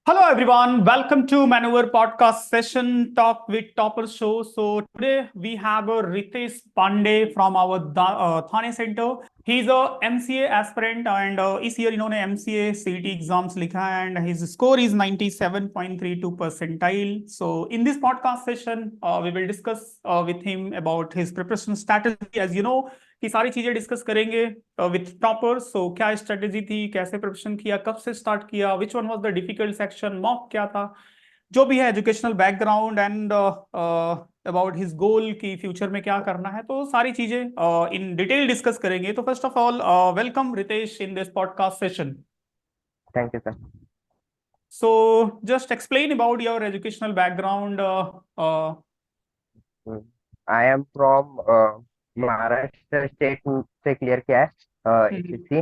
Hello everyone, welcome to Maneuver Podcast Session Talk with Topper Show. So today we have Ritesh Pandey from our Thane Center. He's a MCA aspirant and इस year इन्होंने MCA CET exams लिखा है and his score is 97.32 percentile. So in this podcast session, we will discuss with him about his preparation strategy. As you know, कि सारी चीजें discuss करेंगे with topper. सो क्या strategy थी, कैसे प्रिपरेशन किया, कब से स्टार्ट किया, which one was the difficult section, mock क्या था, जो भी है educational background and about his goal की फ्यूचर में क्या करना है, तो सारी चीजें इन डिटेल डिस्कस करेंगे। तो first of all welcome Ritesh in this podcast session. Thank you, sir. So just explain about your educational background. Hmm. I am from Maharashtra state से क्लियर किया है एसएससी।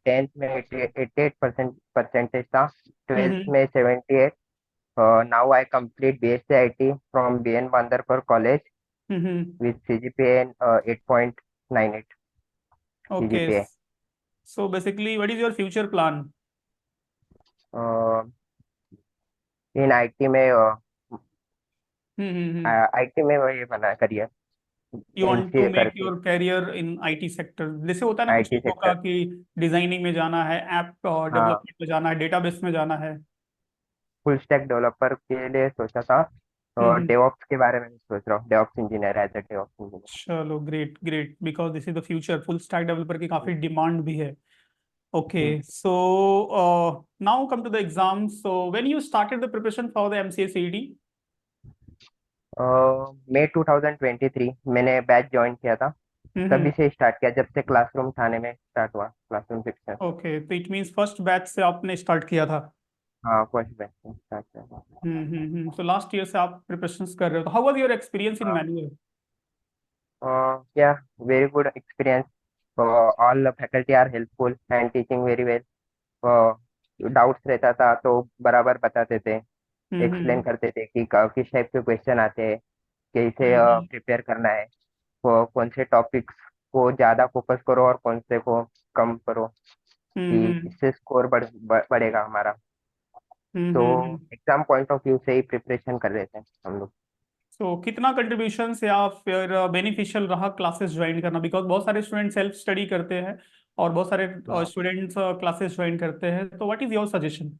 10th में 88% परसेंटेज था, 12th में 78। Now I complete BSc IT from BN Bandarkar college with CGPA 8.98 okay, CGPA. So basically what is your future plan? In IT में hmm. IT में वही बना career, you want to MCA make करके your career in IT sector. जैसे होता है ना कुछ आईटी लोगों का सेक्टर। कि डिजाइनिंग में जाना है, ऐप हाँ, डेवलपमेंट में जाना है, डेटाबेस में जाना है। फुल स्टैक डेवलपर के लिए सोचा था, और हम्म। डेवऑप्स के बारे में भी सोच रहा हूँ, DevOps engineer, as a DevOps engineer. चलो, great great, because this is the future. Full stack developer की काफी डिमांड भी है। Okay, so now come to the exam. So when you started the preparation for the MCA CET? मई 2023 मैंने batch join किया था, तभी हम्म। से स्टार्ट किया, जब से क्लासरूम थाने में स्टार्ट हुआ, क्लासरूम शिक्षा। ओके, तो इट मींस फर्स्ट बैच से आपने स्टार्ट किया था। हाँ, फर्स्ट बैच से स्टार्ट किया सो लास्ट ईयर से आप प्रिपरेशंस कर रहे हो, तो how was your experience in था। मैनुअल? क्या, very good experience. All faculty are helpful and teaching very well. Doubts रहता था तो बराबर बताते थे, एक्सप्लेन हम्म। करते थे कि किस टाइप के क्वेश्चन आते हैं, कैसे हम्म। प्रिपेयर करना है, कौन से टॉपिक्स को ज्यादा फोकस करो और कौन से को कम करो, कि हम्म। इससे स्कोर बढ़ेगा हमारा। हम्म। तो हम्म। एग्जाम पॉइंट ऑफ व्यू से ही प्रिपरेशन कर रहे थे हम लोग। तो कितना कंट्रीब्यूशन से आप फिर बेनिफिशियल रहा क्लासेस ज्वाइन करना? बिकॉज बहुत सारे स्टूडेंट सेल्फ स्टडी करते हैं और बहुत सारे स्टूडेंट्स क्लासेस ज्वाइन करते हैं, तो what is your suggestion?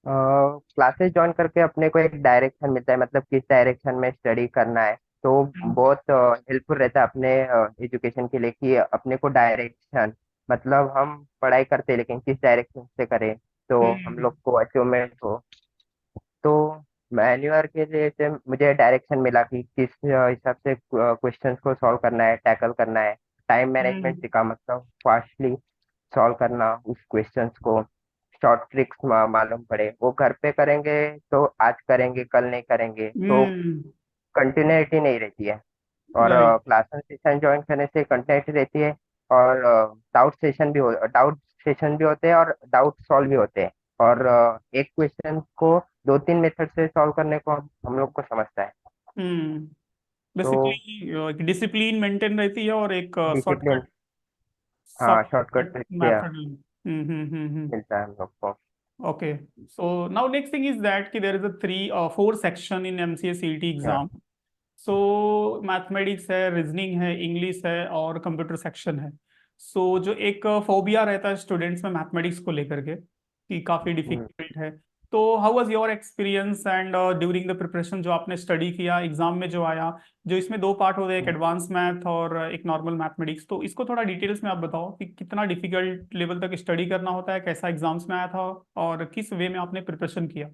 Classes join करके अपने को एक डायरेक्शन मिलता है, मतलब किस डायरेक्शन में स्टडी करना है, तो बहुत हेल्पफुल रहता है अपने एजुकेशन के लिए, कि अपने को डायरेक्शन, मतलब हम पढ़ाई करते हैं लेकिन किस डायरेक्शन से करें तो हम हम्म। लोग को अचीवमेंट हो। तो मैन्यूअर के लिए से मुझे डायरेक्शन मिला कि किस हिसाब से क्वेश्चंस को सॉल्व करना है, टैकल करना है। टाइम मैनेजमेंट हम्म। सीखा, मतलब फास्टली सॉल्व करना उस क्वेश्चंस को। शॉर्ट ट्रिक्स मालूम पड़े, वो घर पे करेंगे तो आज करेंगे, कल नहीं करेंगे तो हम्म। कंटिन्यूटी नहीं रहती है। और राइट। क्लासेस सेशन ज्वाइन करने से कंटिन्यूटी रहती है, और डाउट सेशन भी होते हैं और डाउट सॉल्व भी होते हैं। और एक क्वेश्चन को दो तीन मेथड से सॉल्व करने को हम लोग को समझता है। हम्म। तो बेसिकली एक डिसिप्लिन मेंटेन रहती है और एक डिसिप्लिन, शॉर्टकट हाँ, शॉर्टकट शॉर्टकट मेथड। हम्म। मिलता है हम लोग को। Okay, so now next thing is that कि there is a three four section in MCA CET हाँ। exam. सो मैथमेटिक्स है, रीजनिंग है, इंग्लिश है और कंप्यूटर सेक्शन है। सो जो एक फोबिया रहता है स्टूडेंट्स में मैथमेटिक्स को लेकर के कि काफ़ी हम्म, डिफिकल्ट है, तो how was your experience and during the preparation जो आपने स्टडी किया एग्जाम में जो आया, जो इसमें दो पार्ट होते हैं, एक हम्म। एडवांस मैथ और एक नॉर्मल मैथमेटिक्स, तो इसको थोड़ा डिटेल्स में आप बताओ कि कितना डिफिकल्ट लेवल तक स्टडी करना होता है, कैसा एग्जाम्स में आया था और किस वे में आपने प्रिपरेशन किया?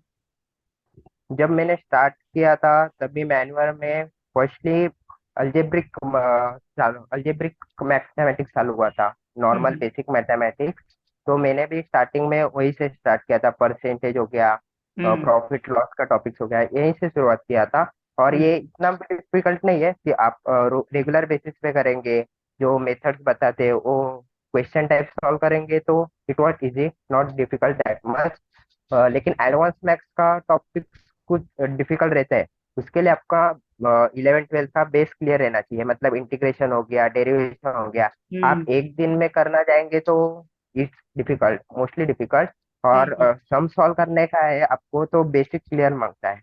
जब मैंने स्टार्ट किया था तभी मैनुअल में फर्स्टली अल्जेब्रिक चालू अल्जेब्रिक मैथमेटिक्स चालू हुआ था, नॉर्मल हम्म। Basic mathematics. तो मैंने भी स्टार्टिंग में वही से स्टार्ट किया था, परसेंटेज हो गया, हम्म। प्रॉफिट लॉस का टॉपिक्स हो गया, यहीं से शुरुआत किया था। और हम्म। ये इतना डिफिकल्ट नहीं है कि आप रेगुलर बेसिस पे करेंगे, जो मेथड्स बताते हैं वो क्वेश्चन टाइप सॉल्व करेंगे तो it was easy, not difficult that much. लेकिन एडवांस मैथ्स का टॉपिक कुछ डिफिकल्ट रहता है। उसके लिए आपका 11th 12th का बेस क्लियर रहना चाहिए, मतलब इंटीग्रेशन हो गया, डेरिवेशन हो गया। आप हम्म। एक दिन में करना जाएंगे तो इट्स डिफिकल्ट, मोस्टली डिफिकल्ट। और हम्म सम सॉल्व करने का है आपको तो बेसिक क्लियर मांगता है।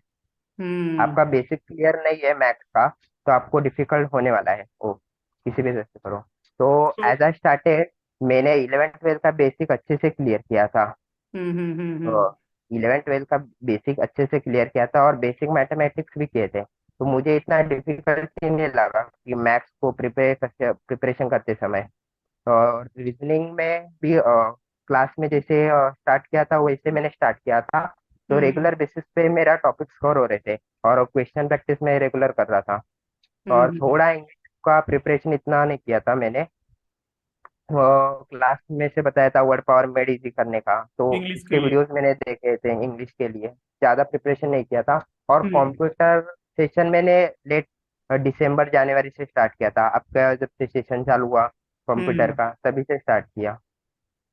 हम्म आपका बेसिक क्लियर नहीं है मैथ्स का तो आपको डिफिकल्ट होने वाला है वो, किसी भी तरह से करो। तो तो एज आई स्टार्टेड, मैंने 11th 12th का बेसिक अच्छे से क्लियर किया था। हम्म। 11th 12th का बेसिक अच्छे से क्लियर किया था और बेसिक मैथमेटिक्स भी किए थे, तो मुझे इतना डिफिकल्टी नहीं लगा कि मैथ्स को प्रिपरेशन करते समय। और रीजनिंग में भी क्लास में जैसे स्टार्ट किया था वैसे मैंने स्टार्ट किया था। तो हम्म रेगुलर बेसिस पे मेरा टॉपिक कवर हो रहे थे और क्वेश्चन प्रैक्टिस में रेगुलर कर रहा था। और हम्म। थोड़ा इंग्लिश का प्रिपरेशन इतना नहीं किया था मैंने। वो क्लास में से बताया था वर्ड पावर मेड इजी करने का, तो इंग्लिश के उसके लिए। वीडियोस मैंने देखे थे इंग्लिश के लिए। ज़्यादा प्रिपरेशन नहीं किया था। और हम्म कंप्यूटर सेशन मैंने लेट दिसंबर जनवरी से स्टार्ट किया था, आपका जब से सेशन चालू हुआ कंप्यूटर हम्म का तभी से स्टार्ट किया।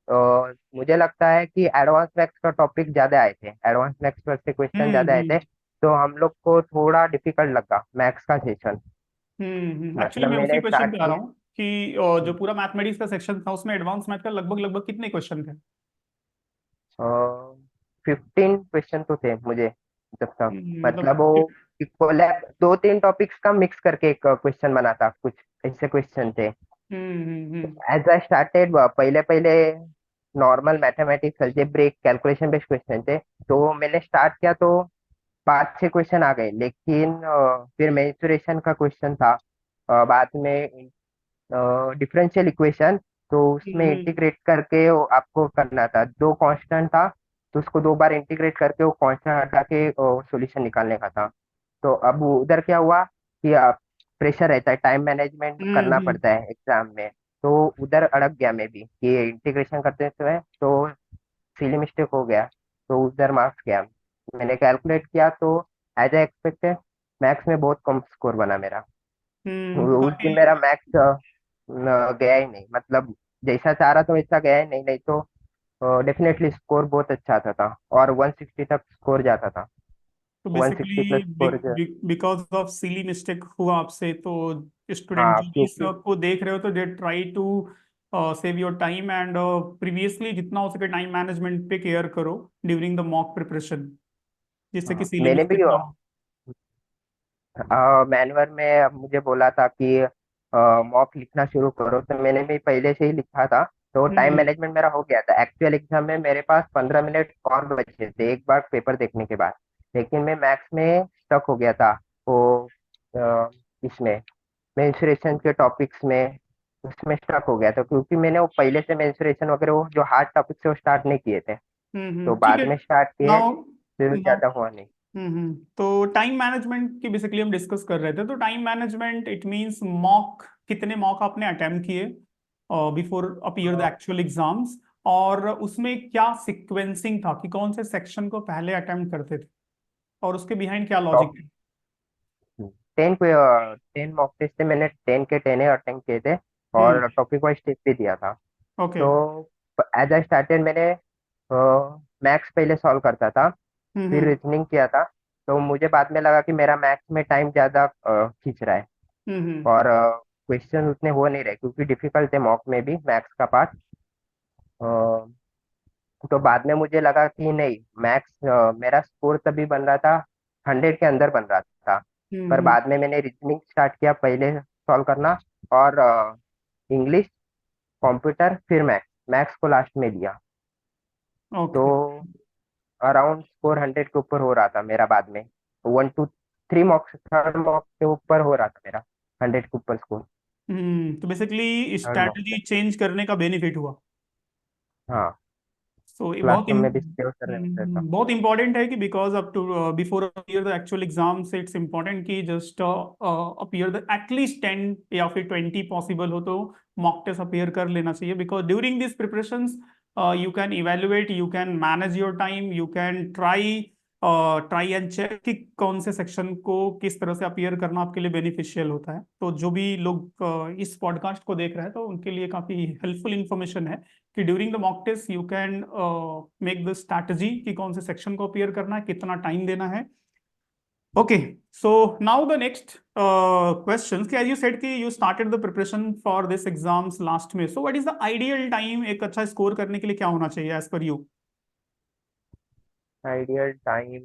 तो मुझे लगता है कि एडवांस मैथ्स का टॉपिक ज्यादा आए थे, एडवांस मैथ्स पर से क्वेश्चन ज्यादा आए थे, हम्म तो हम लोग को थोड़ा डिफिकल्ट लगा मैथ्स का सेशन। एक्चुअली मतलब मैं उसी मैंने क्वेश्चन स्टार्ट पे आ रहा किया। हूँ कि जो पूरा मैथमेटिक्स का सेक्शन था उसमें एडवांस मैथ का लगभग लगभग कितने क्वेश्चन थे? 15 क्वेश्चन तो थे मुझे जब तक। मतलब मतलब वो कोलैब 2 3 टॉपिक्स का मिक्स करके एक क्वेश्चन बना था, कुछ ऐसे क्वेश्चन थे। हम्म। एज आई स्टार्टेड, पहले पहले normal mathematics algebraic calculation based question थे, तो मैंने स्टार्ट किया तो 5 6 क्वेश्चन आ गए, लेकिन फिर मेंसुरेशन का क्वेश्चन था। बाद में डिफरेंशियल इक्वेशन, तो उसमें हम्म इंटीग्रेट करके वो आपको करना था, दो कांस्टेंट था तो उसको 2 बार इंटीग्रेट करके वो कांस्टेंट हटा के सॉल्यूशन निकालने का था। तो अब वो उधर क्या हुआ कि प्रेशर रहता है, टाइम मैनेजमेंट करना हम्म। पड़ता है एग्जाम में। तो उधर अड़क गया मैं भी कि इंटीग्रेशन करते समय तो सिली मिस्टेक हो गया, तो उधर मार्क्स गया। मैंने कैलकुलेट किया तो एज ए एक्सपेक्टेड मैथ्स में बहुत कम स्कोर बना मेरा। उस दिन काफी। मेरा मैथ्स गया ही नहीं, मतलब जैसा चाह रहा था वैसा गया ही नहीं, नहीं तो डेफिनेटली स्कोर बहुत अच्छा आता था और 160 तक स्कोर जाता था। तो 160 plus basically score. Because of silly mistake हुआ आपसे, तो स्टूडेंट हाँ जो भी इस क्योंकि को देख रहे हो तो they try to save your time and previously जितना हो सके टाइम मैनेजमेंट पे केयर करो ड्यूरिंग द मॉक प्रिपरेशन, जिससे कि सिली मैंने भी मिस्टेक ना हो। मैनुअल में मुझे बोला था कि मॉक लिखना शुरू करो, तो मैंने भी पहले से ही लिखा था। तो टाइम हम्म मैनेजमेंट मेरा हो गया था, एक्चुअल एग्जाम में मेरे पास 15 मिनट और बचे थे एक बार पेपर देखने के बाद। लेकिन मैं मैथ्स में स्टक हो गया था वो, इसमें मेंसुरेशन के टॉपिक्स में, उसमें स्टक हो गया था क्योंकि मैंने वो पहले से मेंसुरेशन वगैरह वो जो हार्ड टॉपिक से वो स्टार्ट नहीं किए थे, तो ठीक बाद है। में स्टार्ट किए, नाउ फिर ज्यादा हुआ नहीं। तो टाइम मैनेजमेंट की बेसिकली हम डिस्कस कर रहे थे, तो time management it means mock, कितने मॉक आपने अटेम्प्ट किए before appear the actual exams, और उसमें क्या सीक्वेंसिंग था कि कौन से सेक्शन को पहले अटेम्प्ट करते थे और उसके बिहाइंड क्या लॉजिक टॉप थी? 10 मॉक टेस्ट थे, मैंने 10 के 10 अटेम्प्ट किए थे हम्म। और टॉपिक वाइज टेस्ट भी दिया था। ओके। तो एज आई स्टार्टेड, मैंने मैथ्स पहले सॉल्व करता था, फिर हम्म रीजनिंग किया था। तो मुझे बाद में लगा कि मेरा मैथ्स में टाइम ज्यादा खींच रहा है हम्म और क्वेश्चन उतने हो नहीं रहे क्योंकि डिफिकल्ट थे मॉक में भी मैथ्स का पार्ट। तो बाद में मुझे लगा कि नहीं, मैथ्स मेरा स्कोर तभी बन रहा था, 100 के अंदर बन रहा था। पर हम्म। बाद में मैंने रीजनिंग स्टार्ट किया पहले सॉल्व करना, और इंग्लिश, कंप्यूटर, फिर मैथ्स, मैथ्स को लास्ट में लिया। तो ओके। अराउंड स्कोर 100 के ऊपर हो रहा था मेरा बाद में, 1 2 3 मॉक, थर्ड मॉक के ऊपर हो रहा था मेरा 100 के ऊपर स्कोर, तो बेसिकली थर्ड मॉक पे। स्ट्रैटेजी चेंज करने का बेनिफिट हुआ। हाँ, सो ये क्लासरूम में भी सेव करने में रहता। बहुत इंपॉर्टेंट है कि because up to before appear the actual exams it's important कि जस्ट अपीयर द एटलीस्ट 10 या फिर 20 पॉसिबल हो तो मॉक टेस्ट अपीयर कर लेना चाहिए, because during this preparations you can evaluate, you can manage your time, you can try and check कि कौन से सेक्शन को किस तरह से अपीयर करना आपके लिए बेनिफिशियल होता है। तो जो भी लोग इस पॉडकास्ट को देख रहे हैं तो उनके लिए काफी हेल्पफुल इंफॉर्मेशन है कि during the mock test you can make the strategy कि कौन से सेक्शन को अपीयर करना है, कितना टाइम देना है। Okay, so now the next question कि एज यू सेड कि you started the preparation for this exams last में, so what is the ideal time एक अच्छा स्कोर करने के लिए क्या होना चाहिए as per you? Ideal time,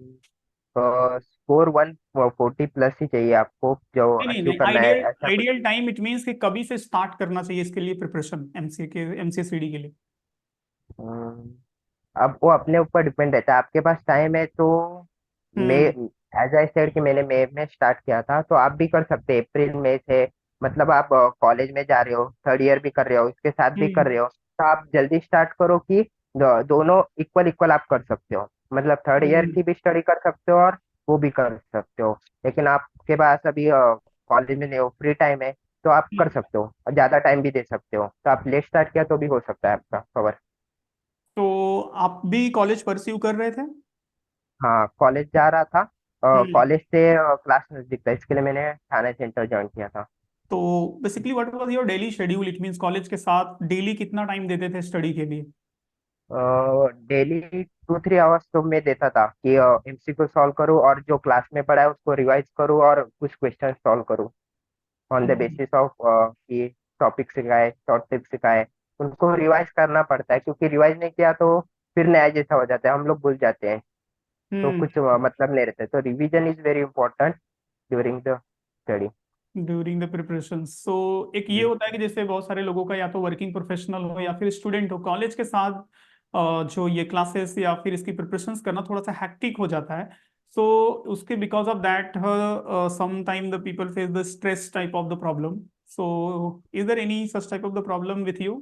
score 140 plus ही चाहिए आपको, जो नहीं नहीं अचीव नहीं, करना है आइडियल ऐसा कुछ। आइडियल टाइम इट मीन्स कि कभी से स्टार्ट करना चाहिए इसके लिए प्रिपरेशन, एमसीए के एमसीए के लिए। हम्म, अब वो अपने ऊपर डिपेंड रहता है, आपके पास टाइम है तो मई, हम्म एज आई सेड कि मैंने मई में स्टार्ट किया था, तो आप भी कर सकते हैं अप्रैल मई से। मतलब आप कॉलेज में जा रहे हो, थर्ड ईयर भी कर रहे हो, इसके साथ भी कर हम्म रहे हो, तो आप जल्दी स्टार्ट करो कि दोनों इक्वल इक्वल आप कर सकते हो। मतलब थर्ड ईयर हम्म की भी स्टडी कर सकते हो और वो भी कर सकते हो। लेकिन आपके पास अभी कॉलेज में नहीं हो, फ्री टाइम है, तो आप कर हम्म। सकते हो और ज्यादा टाइम भी दे सकते हो, तो आप लेट स्टार्ट किया तो भी हो सकता है आपका कवर। तो आप भी कॉलेज परस्यू कर रहे थे? हाँ, कॉलेज जा रहा था, हम्म। कॉलेज से क्लास नजदीक था, इसके लिए मैंने थाने सेंटर ज्वाइन किया था। तो basically what was your daily schedule, it means college के साथ डेली कितना टाइम देते थे स्टडी के लिए? डेली 2-3 आवर्स तो मैं देता था कि एमसीक्यू सॉल्व करूँ और जो क्लास में पढ़ा है उसको रिवाइज करूँ और कुछ क्वेश्चन सॉल्व करूँ on the hmm basis of कि टॉपिक सिखाए, शॉर्ट टिप सिखाए, उनको रिवाइज करना पड़ता है, क्योंकि रिवाइज नहीं किया तो फिर नया जैसा हो जाता है, हम लोग भूल जाते हैं, तो हम्म। कुछ मतलब नहीं रहता है। तो revision is very important during the study. During the preparation, so एक ये होता है कि जैसे बहुत सारे लोगों का या तो वर्किंग प्रोफेशनल हो या फिर स्टूडेंट हो, कॉलेज के साथ जो ये क्लासेस या फिर इसकी प्रिपरेशंस करना थोड़ा सा हैक्टिक हो जाता है। सो उसके because of that some time the people face the stress type of the problem. So is there any such type of the problem with you?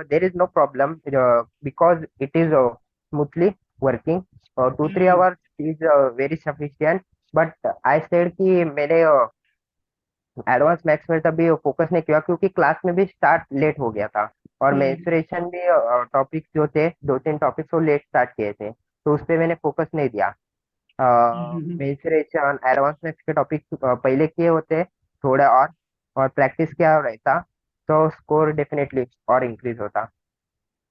There is no problem because it is smoothly working. 2-3 hmm hours is very sufficient. But I said कि मैंने advance maths में तभी focus नहीं किया, क्योंकि class में भी start late हो गया था, और हम्म मेंसुरेशन भी टॉपिक्स जो थे, 2-3 टॉपिक्स वो लेट स्टार्ट किए थे, तो उस पे मैंने फोकस नहीं दिया। हम्म। मेंसुरेशन एडवांस मैथ्स के टॉपिक पहले किए होते थोड़ा और प्रैक्टिस किया रहता, तो स्कोर डेफिनेटली और इंक्रीज होता।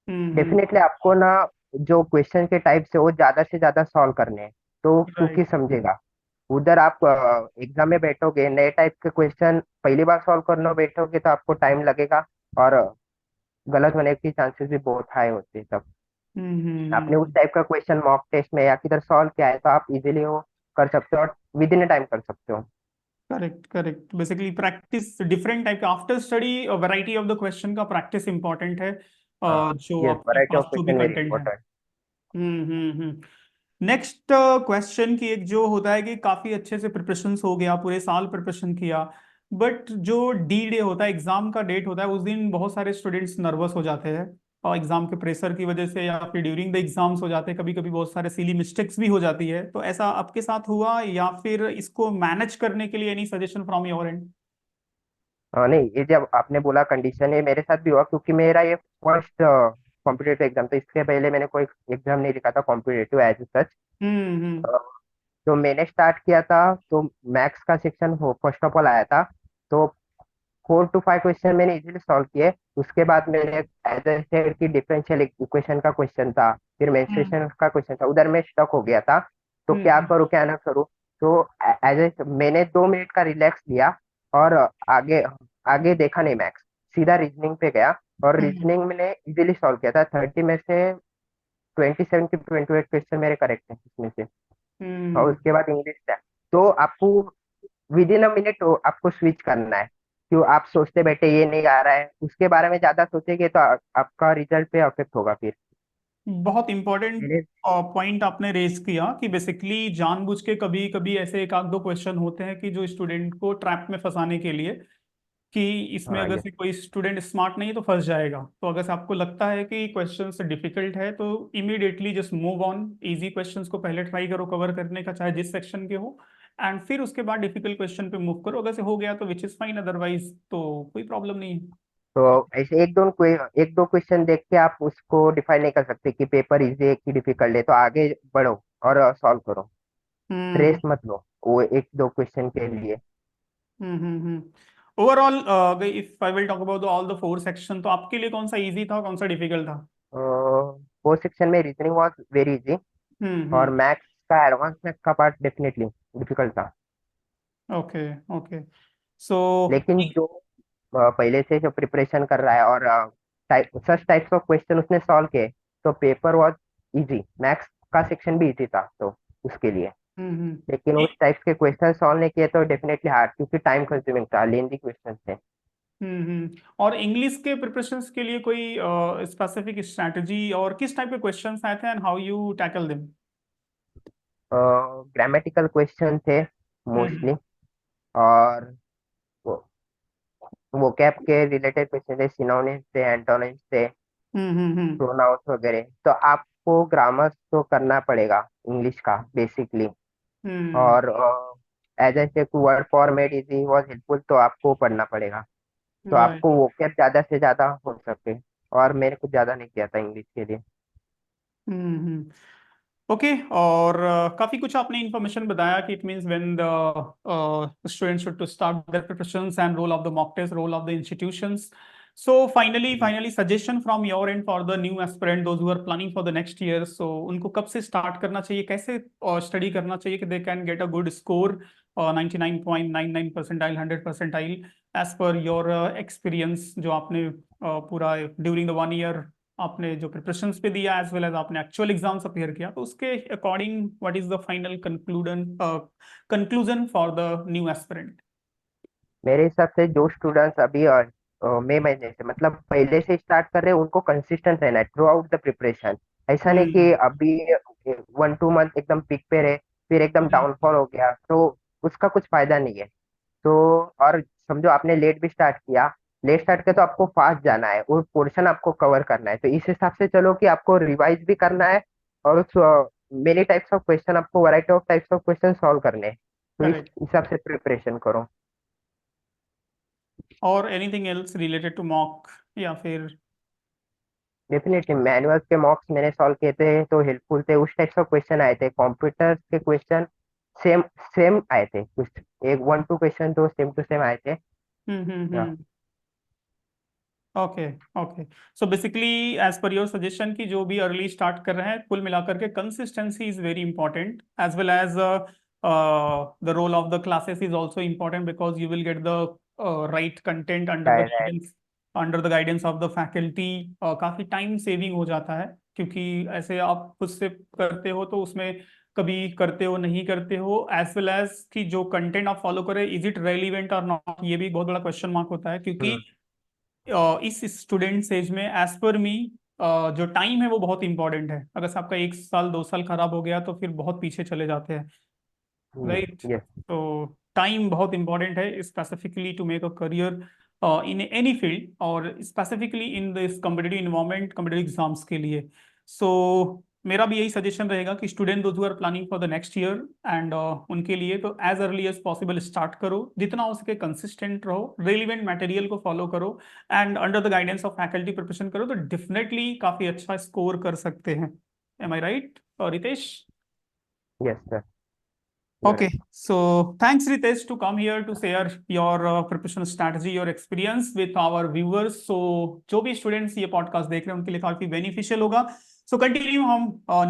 डेफिनेटली आपको ना, जो क्वेश्चन के टाइप से वो ज्यादा से ज्यादा सॉल्व करने हैं, तो क्योंकि राइट। समझेगा। उधर आप एग्जाम में बैठोगे, नए टाइप के क्वेश्चन पहली बार सॉल्व करने बैठोगे तो आपको टाइम लगेगा, और गलत होने की चांसेस भी बहुत हाई होते हैं। तब आपने उस हम्म। टाइप का क्वेश्चन मॉक टेस्ट में या किधर सॉल्व किया है, तो आप इजीली वो कर सकते हो और विद इन टाइम कर सकते हो। Correct correct, basically practice different type का after study, variety of the question का प्रैक्टिस इंपॉर्टेंट है, हाँ, जो यस, आपके वैरायटी पास ऑफ जो भी क्वेश्चन वेरी कंटेंट है। इंपॉर्टेंट। नेक्स्ट क्वेश्चन की एक जो होता है कि काफी अच्छे से प्रिपरेशन हो गया, पूरे साल प्रिपरेशन किया, बट जो डी डे होता है, एग्जाम का डेट होता है, उस दिन बहुत सारे स्टूडेंट्स नर्वस हो जाते हैं और एग्जाम के प्रेशर की वजह से, या फिर ड्यूरिंग द एग्जाम्स हो जाते हैं, कभी कभी बहुत सारे सिली मिस्टेक्स भी हो जाती है। तो ऐसा आपके साथ हुआ, या फिर इसको मैनेज करने के लिए any suggestion from your and? हाँ, नहीं, ये जब आपने बोला कंडीशन, ये मेरे साथ भी हुआ, क्योंकि मेरा ये फर्स्ट कॉम्पिटेटिव एग्जाम, तो इसके पहले मैंने कोई एग्जाम नहीं लिखा था कॉम्पिटेटिव एज सच। हम्म। तो मैंने स्टार्ट किया था, तो मैथ्स का सेक्शन हो फर्स्ट ऑफ ऑल आया था, तो 4 to 5 क्वेश्चन मैंने इजीली सॉल्व किए। उसके बाद मैंने एज ए सेड की डिफरेंशियल इक्वेशन का क्वेश्चन था, फिर हम्म मेंस्ट्रुएशन का क्वेश्चन था, उधर मैं स्टक हो गया था, तो क्या हम्म करूँ क्या ना करूँ। तो एज ए मैंने 2 मिनट का रिलैक्स लिया, और आगे आगे देखा नहीं मैथ्स, सीधा रीजनिंग पे गया, और हम्म रीजनिंग मैंने इजीली सॉल्व किया था। 30 में से 27 की 28 क्वेश्चन मेरे करेक्ट है इसमें से। और हम्म। उसके बाद इंग्लिश था। तो आपको विद इन अ मिनट आपको स्विच करना है, क्यों आप सोचते बैठे ये नहीं आ रहा है, उसके बारे में ज्यादा सोचेंगे तो आपका रिजल्ट पे अफेक्ट होगा फिर। बहुत इंपॉर्टेंट मैंने पॉइंट आपने रेज किया कि बेसिकली जानबूझ के कभी कभी ऐसे एक आध दो क्वेश्चन होते हैं कि जो स्टूडेंट को ट्रैप में फंसाने के लिए, कि इसमें हाँ, अगर ये से कोई स्टूडेंट स्मार्ट नहीं है तो फंस जाएगा। तो अगर से आपको लगता है कि क्वेश्चंस डिफिकल्ट है तो immediately just move on, easy questions को पहले ट्राई करो कवर करने का, चाहे जिस सेक्शन के हो, एंड फिर उसके बाद डिफिकल्ट क्वेश्चन पे मूव करो। अगर से हो गया तो विच इज फाइन, अदरवाइज तो कोई प्रॉब्लम नहीं है। तो ऐसे एक दो क्वेश्चन देख के आप उसको डिफाइन नहीं कर सकते कि पेपर इजी है कि डिफिकल्ट है, तो आगे बढ़ो और सॉल्व करो, हम्म स्ट्रेस मत लो वो एक दो क्वेश्चन के लिए। Overall if I will talk about all the four section, तो आपके लिए कौन सा इजी था, कौन सा डिफिकल्ट था? फोर्थ सेक्शन में रीजनिंग वाज वेरी इजी, और हम्म। मैथ्स का एडवांस मैथ्स का पार्ट डेफिनेटली डिफिकल्ट था। Okay okay. सो लेकिन जो पहले से जो प्रिपरेशन कर रहा है और सच टाइप्स ऑफ क्वेश्चन उसने सॉल्व किए, तो पेपर वॉज इजी, मैथ्स का सेक्शन भी इजी था तो उसके लिए। हम्म। लेकिन उस टाइप के क्वेश्चन सॉल्व नहीं किए तो डेफिनेटली हार्ड, क्योंकि टाइम कंज्यूमिंग था, लेंदी क्वेश्चन थे। और इंग्लिश के प्रिपरेशंस के लिए कोई स्पेसिफिक स्ट्रैटेजी और किस टाइप के क्वेश्चंस आए थे and how you tackle them? Grammatical question थे हम्म मोस्टली, और वोकैब के रिलेटेड क्वेश्चन थे, सिनोनिम्स थे, एंटोनिम्स थे, हम्म प्रोनाउंस वगैरह। तो आपको ग्रामर तो करना पड़ेगा इंग्लिश का बेसिकली। हम्म और as a word format easy was helpful, तो आपको पढ़ना पड़ेगा। तो राइट। आपको वोकैब ज्यादा से ज्यादा हो सके, और मैंने कुछ ज्यादा नहीं किया था इंग्लिश के लिए। हम्म। ओके। और काफी कुछ आपने इंफॉर्मेशन बताया कि it means when the student should to start their preparations and role of the mock test, role of the institutions. So finally suggestion from your end for the new aspirant, those who are planning for the next year. So उनको कब से start करना चाहिए, कैसे study करना चाहिए कि they can get a good score, 99.99 percentile, 100 percentile, as per your experience जो आपने पूरा during the 1 year आपने जो प्रिपरेशंस पे दिया एज वेल एज आपने एक्चुअल एग्जाम्स अपेयर किया, तो उसके according what is the final conclusion for the new aspirant? मेरे हिसाब से जो स्टूडेंट्स अभी मई महीने से मतलब पहले से स्टार्ट कर रहे हैं, उनको कंसिस्टेंट रहना है थ्रू आउट द प्रिपरेशन। ऐसा नहीं कि हम्म अभी 1-2 मंथ एकदम पीक पे रहे, फिर एकदम डाउनफॉल हो गया, तो उसका कुछ फायदा नहीं है। तो और समझो आपने लेट भी स्टार्ट किया, लेट स्टार्ट किया तो आपको फास्ट जाना है, वो पोर्शन आपको कवर करना है, तो इस हिसाब से चलो कि आपको रिवाइज भी करना है, और उस मेनी टाइप्स ऑफ क्वेश्चन, आपको variety of types of question solve करने हैं। तो इस करेक्ट। हिसाब से प्रिपरेशन करो। और anything else related to mock या फिर? डेफिनेटली मैनुअल के मॉक्स मैंने सॉल्व किए थे तो हेल्पफुल थे, उस टाइप ऑफ क्वेश्चन आए थे। कंप्यूटर के क्वेश्चन सेम सेम आए थे, कुछ एक 1-2 क्वेश्चन तो सेम टू सेम आए थे। Yeah, hmm. Okay okay. So basically as per your suggestion की जो भी अर्ली स्टार्ट कर रहे हैं, कुल मिलाकर के consistency is very important as well as the role of the classes is also important because you will get the right content right. Under the guidance of the faculty. काफी time saving हो जाता है, क्योंकि ऐसे आप खुद से करते हो तो उसमें कभी करते हो नहीं करते हो, एज वेल एज कि जो कंटेंट आप फॉलो करें इज इट रेलिवेंट और नॉट, ये भी बहुत बड़ा क्वेश्चन मार्क होता है, क्योंकि हम्म। इस स्टूडेंट एज में एज पर मी जो टाइम है वो बहुत इंपॉर्टेंट है। अगर से आपका 1 साल 2 साल खराब हो गया तो फिर बहुत पीछे चले जाते हैं, राइट? यस। तो टाइम बहुत इंपॉर्टेंट है specifically to make a career in any field, और specifically in this competitive environment, competitive exams के लिए। सो मेरा भी यही सजेशन रहेगा कि student those who are planning for the next year and उनके लिए तो as early as possible start करो, जितना हो सके कंसिस्टेंट रहो, रेलिवेंट मटेरियल को फॉलो करो and under the guidance of faculty preparation करो, तो डेफिनेटली काफी अच्छा स्कोर कर सकते हैं। Am I right Ritesh? Yes sir, you are Okay, right. so thanks Ritesh to come here to share your preparation strategy, your experience with our viewers. So जो भी students ये पॉडकास्ट देख रहे हैं उनके लिए काफी बेनिफिशियल होगा। सो कंटिन्यू हम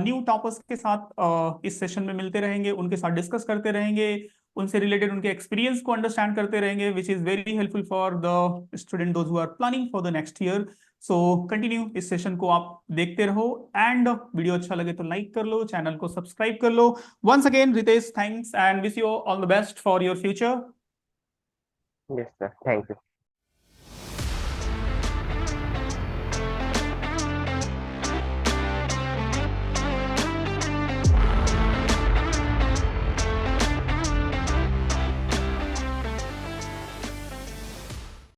न्यू टॉपर्स के साथ इस सेशन में मिलते रहेंगे, उनके साथ डिस्कस करते रहेंगे, उनसे रिलेटेड उनके एक्सपीरियंस को अंडरस्टैंड करते रहेंगे, which is very helpful for the student those who are planning for the next year. So continue इस सेशन को आप देखते रहो, एंड वीडियो अच्छा लगे तो लाइक कर लो, चैनल को सब्सक्राइब कर लो। Once again, Ritesh, thanks and wish you all the best for your future. Yes sir, thank you.